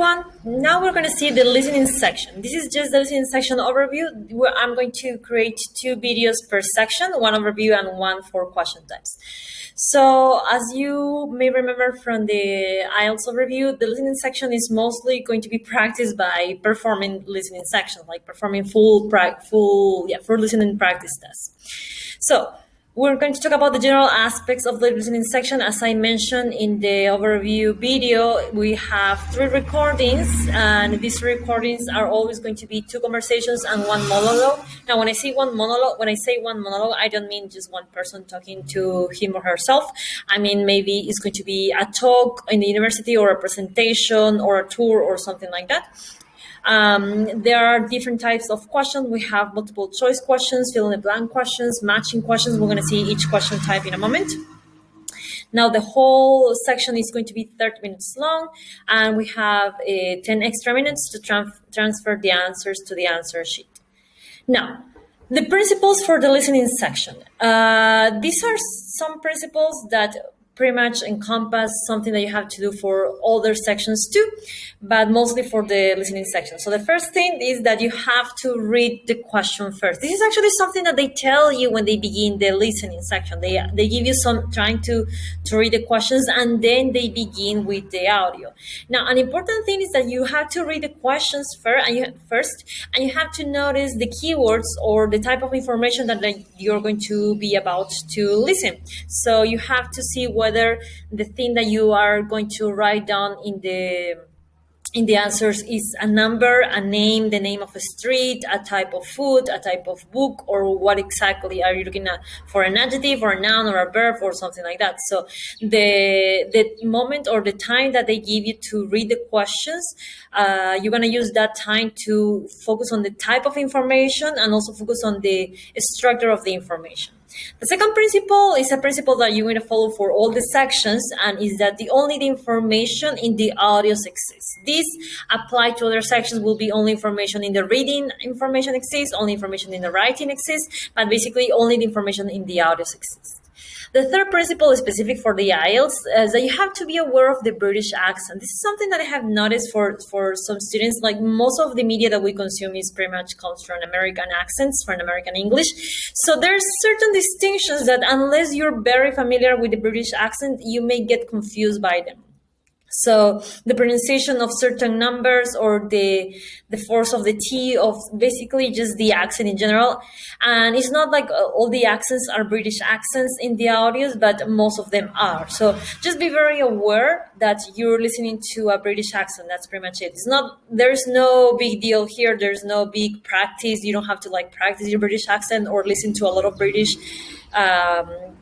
everyone. Now we're going to see the listening section. This is just the listening section overview, where I'm going to create 2 videos per section, one overview and one for question types. So as you may remember from the Ielts overview, the listening section is mostly going to be practiced by performing listening sections, like performing full listening practice tests. So we're going to talk about the general aspects of the listening section. As I mentioned in the overview video, we have 3 recordings, and these recordings are always going to be 2 conversations and 1 monologue. Now, when I say one monologue, I don't mean just one person talking to him or herself. I mean, maybe it's going to be a talk in the university or a presentation or a tour or something like that. There are different types of questions. We have multiple choice questions, fill in the blank questions, matching questions. We're going to see each question type in a moment. Now, the whole section is going to be 30 minutes long, and we have 10 extra minutes to transfer the answers to the answer sheet. Now, the principles for the listening section. These are some principles that pretty much encompass something that you have to do for other sections too, but mostly for the listening section. So the first thing is that you have to read the question first. This is actually something that they tell you when they begin the listening section. They give you some trying to read the questions, and then they begin with the audio. Now, an important thing is that you have to read the questions first, and you have to notice the keywords or the type of information that you're going to be about to listen. So you have to see whether the thing that you are going to write down in the answers is a number, a name, the name of a street, a type of food, a type of book, or what exactly are you looking at for an adjective or a noun or a verb or something like that. So the moment or the time that they give you to read the questions, you're going to use that time to focus on the type of information and also focus on the structure of the information. The second principle is a principle that you're going to follow for all the sections, and is that only the information in the audios exists. This apply to other sections will be only information in the reading information exists, only information in the writing exists, but basically only the information in the audios exists. The third principle is specific for the IELTS, is that you have to be aware of the British accent. This is something that I have noticed for some students. Like, most of the media that we consume is pretty much comes from American accents, from American English. So there's certain distinctions that, unless you're very familiar with the British accent, you may get confused by them. So the pronunciation of certain numbers, or the force of the T, of basically just the accent in general. And it's not like all the accents are British accents in the audios, but most of them are. So just be very aware that you're listening to a British accent. That's pretty much it. There's no big deal here. There's no big practice. You don't have to practice your British accent or listen to a lot of British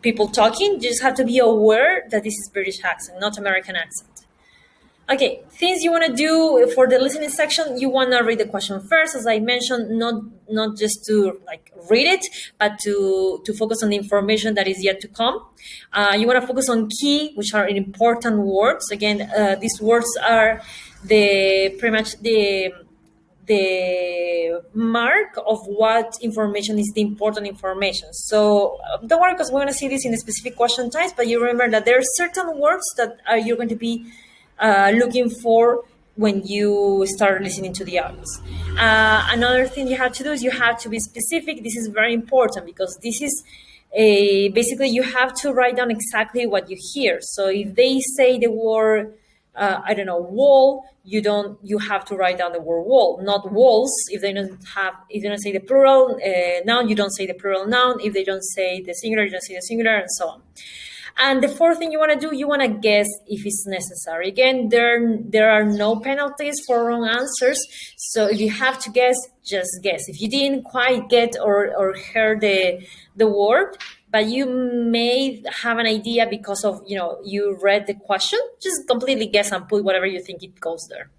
people talking. You just have to be aware that this is British accent, not American accent. Okay, things you want to do for the listening section. You want to read the question first, as I mentioned, not just to read it, but to focus on the information that is yet to come. You want to focus on key, which are important words. Again, these words are pretty much the mark of what information is the important information. So don't worry, because we're going to see this in the specific question types, but you remember that there are certain words that you're going to be looking for when you start listening to the audios. Another thing you have to do is you have to be specific. This is very important, because this is basically you have to write down exactly what you hear. So if they say the word wall, you have to write down the word wall, not walls. If they don't say the plural noun, you don't say the plural noun. If they don't say the singular, you don't say the singular, and so on. And the fourth thing you want to do, you want to guess if it's necessary. Again, there are no penalties for wrong answers. So if you have to guess, just guess. If you didn't quite get or hear the word, but you may have an idea because of, you read the question, just completely guess and put whatever you think it goes there.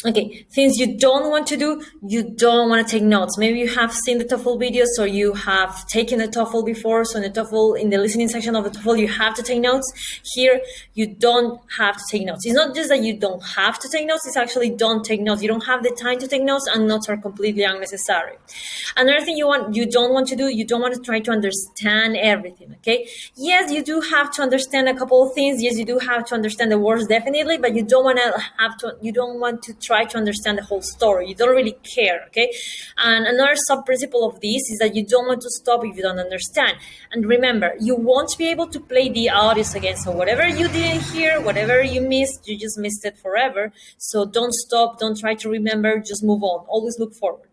Okay, things you don't want to do, you don't want to take notes. Maybe you have seen the TOEFL videos or you have taken the TOEFL before. So in the TOEFL, in the listening section of the TOEFL, you have to take notes. Here, you don't have to take notes. It's not just that you don't have to take notes, it's actually don't take notes. You don't have the time to take notes, and notes are completely unnecessary. Another thing you don't want to do, you don't want to try to understand everything, okay? Yes, you do have to understand a couple of things. Yes, you do have to understand the words definitely, but you don't want to try to understand the whole story. You don't really care, okay? And another sub principle of this is that you don't want to stop if you don't understand. And remember, you won't be able to play the audios again. So whatever you didn't hear, whatever you missed, you just missed it forever. So don't stop, don't try to remember, just move on. Always look forward.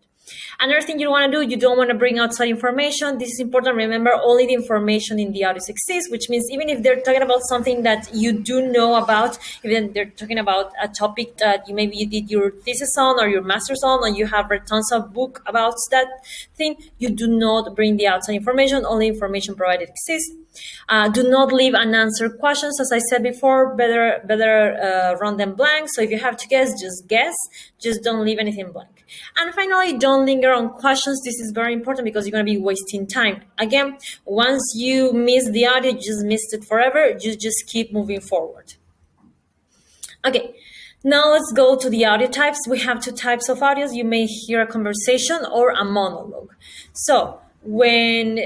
Another thing you don't want to do, you don't want to bring outside information. This is important. Remember, only the information in the audios exists, which means even if they're talking about something that you do know about, even they're talking about a topic that you did your thesis on or your master's on, and you have read tons of book about that thing, you do not bring the outside information. Only information provided exists. Do not leave unanswered questions. As I said before, better run them blank. So if you have to guess. Just don't leave anything blank. And finally, don't linger on questions. This is very important because you're going to be wasting time. Again, once you miss the audio, you just missed it forever. You just keep moving forward. Okay, now let's go to the audio types. We have two types of audios. You may hear a conversation or a monologue. So when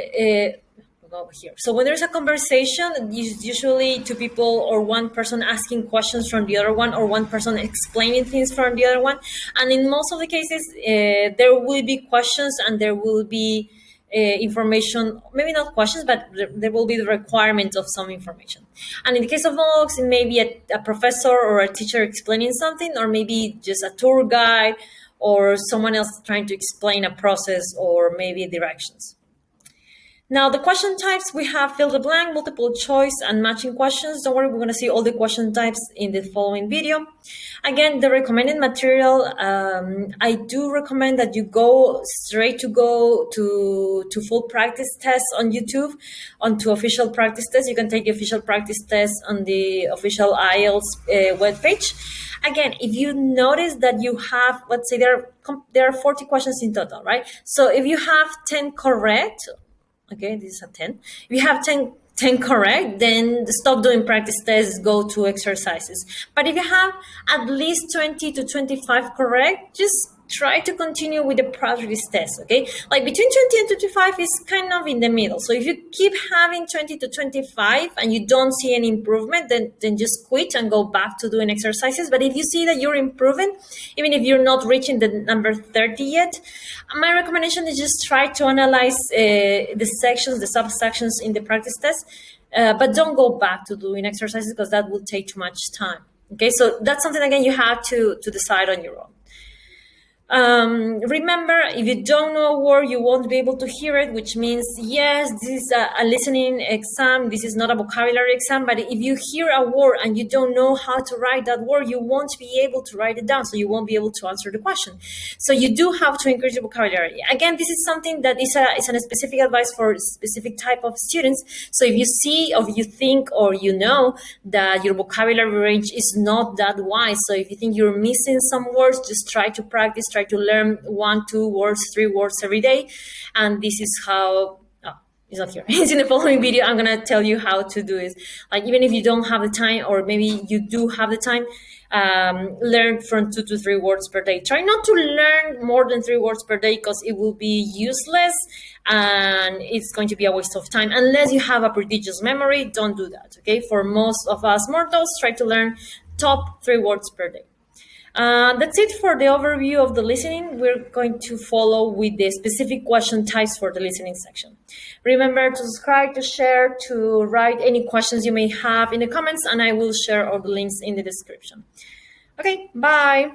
over here. So when there's a conversation, usually two people or one person asking questions from the other one, or one person explaining things from the other one. And in most of the cases, there will be questions and there will be information, maybe not questions, but there will be the requirement of some information. And in the case of monologues, it may be a professor or a teacher explaining something, or maybe just a tour guide or someone else trying to explain a process or maybe directions. Now, the question types, we have fill the blank, multiple choice, and matching questions. Don't worry, we're going to see all the question types in the following video. Again, the recommended material, I do recommend that you go to full practice tests on YouTube, onto official practice tests. You can take the official practice test on the official Ielts webpage. Again, if you notice that you have, let's say there are 40 questions in total, right? So if you have 10 correct, okay, this is a 10. If you have 10 correct, then stop doing practice tests, go to exercises. But if you have at least 20 to 25 correct, just try to continue with the practice test, okay? Like between 20 and 25 is kind of in the middle. So if you keep having 20 to 25 and you don't see any improvement, then just quit and go back to doing exercises. But if you see that you're improving, even if you're not reaching the number 30 yet, my recommendation is just try to analyze the sections, the subsections in the practice test, but don't go back to doing exercises because that will take too much time. Okay, so that's something, again, you have to decide on your own. Remember, if you don't know a word, you won't be able to hear it, which means, yes, this is a listening exam. This is not a vocabulary exam, but if you hear a word and you don't know how to write that word, you won't be able to write it down, so you won't be able to answer the question. So you do have to increase your vocabulary. Again, this is something that is a specific advice for a specific type of students. So if you see, or you think, or you know that your vocabulary range is not that wide, so if you think you're missing some words, just try to practice, try to learn 1, 2 words, 3 words every day. And this is how, it's not here, it's in the following video. I'm going to tell you how to do it. Like, even if you don't have the time, or maybe you do have the time, learn from 2 to 3 words per day. Try not to learn more than 3 words per day, because it will be useless and it's going to be a waste of time. Unless you have a prodigious memory, don't do that, okay? For most of us mortals, try to learn top 3 words per day. That's it for the overview of the listening. We're going to follow with the specific question types for the listening section. Remember to subscribe, to share, to write any questions you may have in the comments, and I will share all the links in the description. Okay, bye.